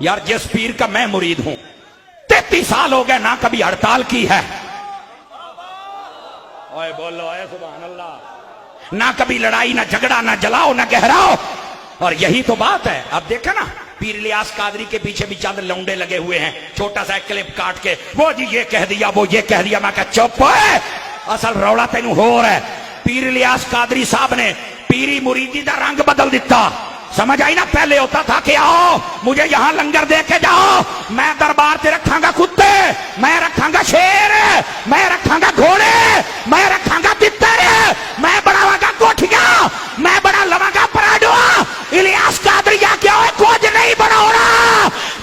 यार जिस पीर का मैं मुरीद हूं 33 साल हो गए ना कभी हड़ताल की है। ओए बोलो ओए सुभान अल्लाह। ना कभी लड़ाई, ना झगड़ा, ना जलाओ, ना गहराओ। और यही तो बात है। अब देखा ना पीर इलियास कादरी के पीछे भी चंद लौंडे लगे हुए हैं, छोटा सा क्लिप काट के वो जी ये कह दिया, वो ये कह दिया। मैं कहा चुप है, असल रौला तेनू हो रहा है। पीर इलियास कादरी साहब ने पीरी मुरीदी का रंग बदल दिता। समझ आई ना? पहले होता था कि आओ मुझे यहां लंगर दे के जाओ, मैं दरबार से रखांगा कुत्ते, मैं रखांगा शेर, मैं रखांगा घोड़े, मैं रखांगा तितर, मैं बढ़ावांगा कोठियां, मैं बड़ा लवांगा पराडुआ। इलियास कादरिया क्या है? कुछ नहीं बढ़ाना।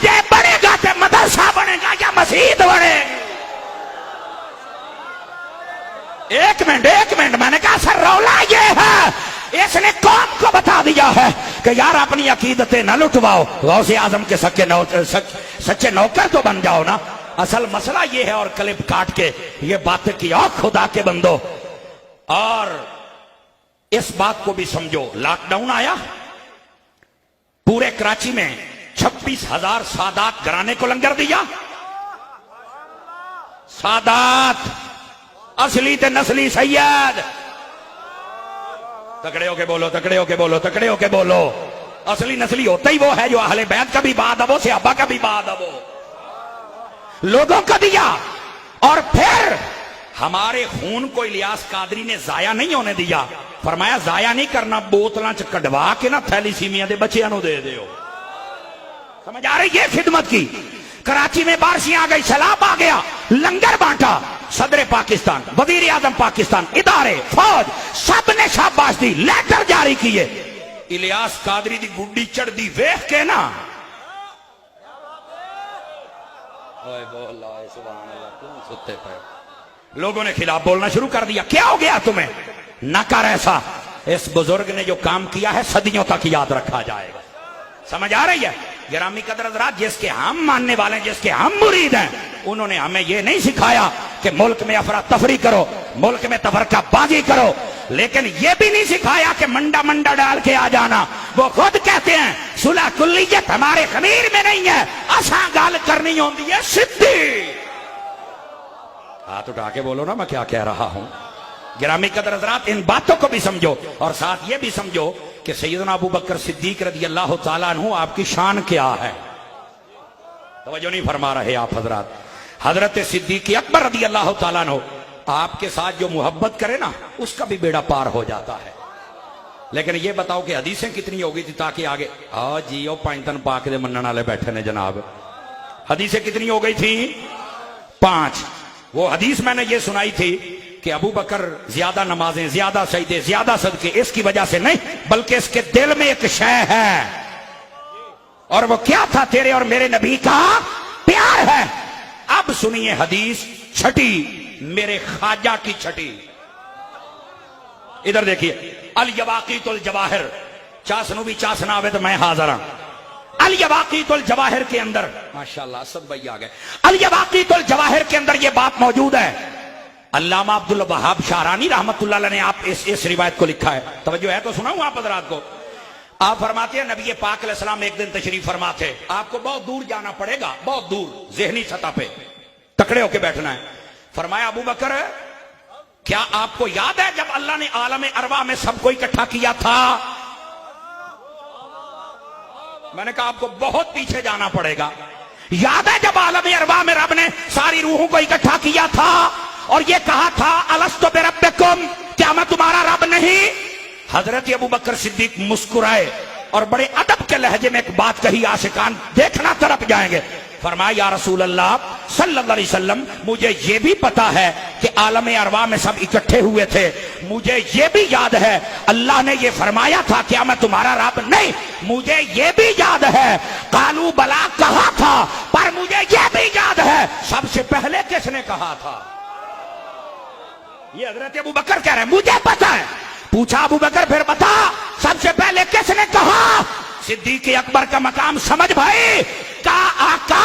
ये बनेगा तो मदरसा बनेगा या मस्जिद बनेगी। एक मिनट मैंने कहा सर रौला ये है, इसने कौम को बता दिया है कि यार अपनी अकीदतें न लुटवाओ, गौसे आजम के सच्चे नौकर तो बन जाओ ना। असल मसला ये है। और क्लिप काट के ये बातें की और खुदा के बंदो। और इस बात को भी समझो, लॉकडाउन आया, पूरे कराची में 26,000 सादात घराने को लंगर दिया। सादात असली ते नस्ली सैयद। तकड़े होके बोलो, तकड़े होके बोलो, तकड़े होके बोलो। असली नस्ली होता ही वो है जो अहले बैत का भी बाद अबो, सहाबा का भी बाद अबो लोगों को दिया। और फिर हमारे खून को इलियास कादरी ने जाया नहीं होने दिया। फरमाया जाया नहीं करना, बोतलों च कढ़वा के ना थैलीसीमिया के बच्चों को दे दो। समझ आ रही है? खिदमत की। कराची में बारिशें आ गई, सैलाब आ गया, लंगर बांटा। सदर पाकिस्तान, वजीर आजम पाकिस्तान, इदारे, फौज सब ने शाबाश दी, लेटर जारी किए। इलियास कादरी दी गुड्डी चढ़दी वेख के ना सुते पे लोगों ने खिलाफ बोलना शुरू कर दिया। क्या हो गया तुम्हें? न कर ऐसा। इस बुजुर्ग ने जो काम किया है सदियों तक याद रखा जाएगा। समझ आ रही है? गिरामी कदर हज़रात, जिसके हम मानने वाले हैं, जिसके हम मुरीद हैं, उन्होंने हमें यह नहीं सिखाया कि मुल्क में अफरा तफरी करो, मुल्क में तफरकाबाजी करो, लेकिन यह भी नहीं सिखाया कि मंडा मंडा डाल के आ जाना। वो खुद कहते हैं सुलह कुल्लियत हमारे खमीर में नहीं है, असा गाल करनी होती है सिद्धि। हाथ उठा के बोलो ना मैं क्या कह रहा हूं। गिरामी कदर हज़रात, इन बातों को भी समझो और साथ ये भी समझो कि सैयदना अबू बकर सिद्दीक रज़ी अल्लाह तआला अन्हु आपकी शान क्या है। तवज्जो नहीं फरमा रहे आप हजरात। हजरत सिद्दीक अकबर रज़ी अल्लाह तआला अन्हु आपके साथ जो मोहब्बत करे ना उसका भी बेड़ा पार हो जाता है। लेकिन ये बताओ कि हदीसें कितनी हो गई थी ताकि आगे आ जियो पंजतन पाक दे मनने वाले बैठे ने जनाब। हदीसें कितनी हो गई थी? 5। वो हदीस मैंने ये सुनाई थी कि अबू बकर ज्यादा नमाजें, ज्यादा सजदे, ज्यादा सदके इसकी वजह से नहीं, बल्कि इसके दिल में एक शय है। और वो क्या था? तेरे और मेरे नबी का प्यार है। अब सुनिए हदीस छठी, मेरे ख्वाजा की छठी। इधर देखिए, अल यवाकीतुल जवाहिर, चासनू भी चासना आवे तो मैं हाजिर हूं। अल यवाकीतुल जवाहिर के अंदर, माशाल्लाह सब भाई आ गए, अल यवाकीतुल जवाहिर के अंदर यह बात मौजूद है। अल्लामा अब्दुल वहाब शारानी रहमतुल्लाह अलैह ने आप इस रिवायत को लिखा है। तवज्जो है तो सुनाऊं आप हज़रात को। आप फरमाते हैं नबी पाक अलैहिस्सलाम एक दिन तशरीफ फरमाते, आपको बहुत दूर जाना पड़ेगा, बहुत दूर, ज़हनी सतह पे तकड़े होके बैठना है। फरमाया अबू बकर क्या आपको याद है जब अल्लाह ने आलम अरवा में सबको इकट्ठा किया था? मैंने कहा आपको बहुत पीछे जाना पड़ेगा। याद है जब आलम अरवा में रब ने सारी रूहों को इकट्ठा किया था और ये कहा था अलस्तु बिरब्बिकुम, क्या मैं तुम्हारा रब नहीं? हजरत अबू बकर सिद्दीक मुस्कुराए और बड़े अदब के लहजे में एक बात कही, आशिकान देखना तरफ जाएंगे। फरमाया या रसूल अल्लाह सल्लल्लाहु अलैहि वसल्लम, मुझे ये भी पता है कि आलम अरवा में सब इकट्ठे हुए थे, मुझे ये भी याद है अल्लाह ने ये फरमाया था क्या मैं तुम्हारा रब नहीं? मुझे ये भी याद है कालू बला कहा था, पर मुझे ये भी याद है सबसे पहले किसने कहा था? ये हजरत अबू बकर कह रहे हैं मुझे पता है। पूछा अबू बकर फिर बता सबसे पहले किसने कहा? सिद्दीक अकबर का मकाम समझ भाई। का आका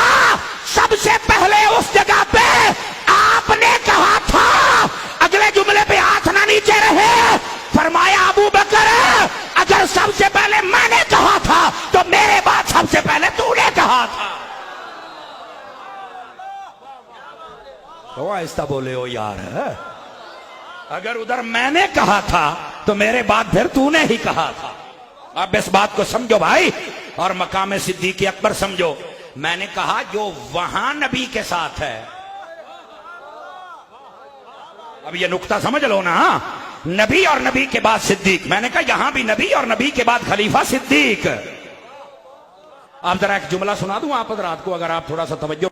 सबसे पहले उस जगह पे आपने कहा था। अगले जुमले पे हाथ ना नीचे रहे। फरमाया अबू बकर अगर सबसे पहले मैंने कहा था तो मेरे बाद सबसे पहले तूने कहा। कहा था। तो आहिस्ता बोले हो यार, अगर उधर मैंने कहा था तो मेरे बाद फिर तूने ही कहा था। अब इस बात को समझो भाई, और मकाम सिद्दीक़ अकबर समझो। मैंने कहा जो वहां नबी के साथ है, अब ये नुक्ता समझ लो ना, नबी और नबी के बाद सिद्दीक। मैंने कहा यहां भी नबी और नबी के बाद खलीफा सिद्दीक। अब जरा एक जुमला सुना दूं आप हज़रात को, अगर आप थोड़ा सा तवज्जो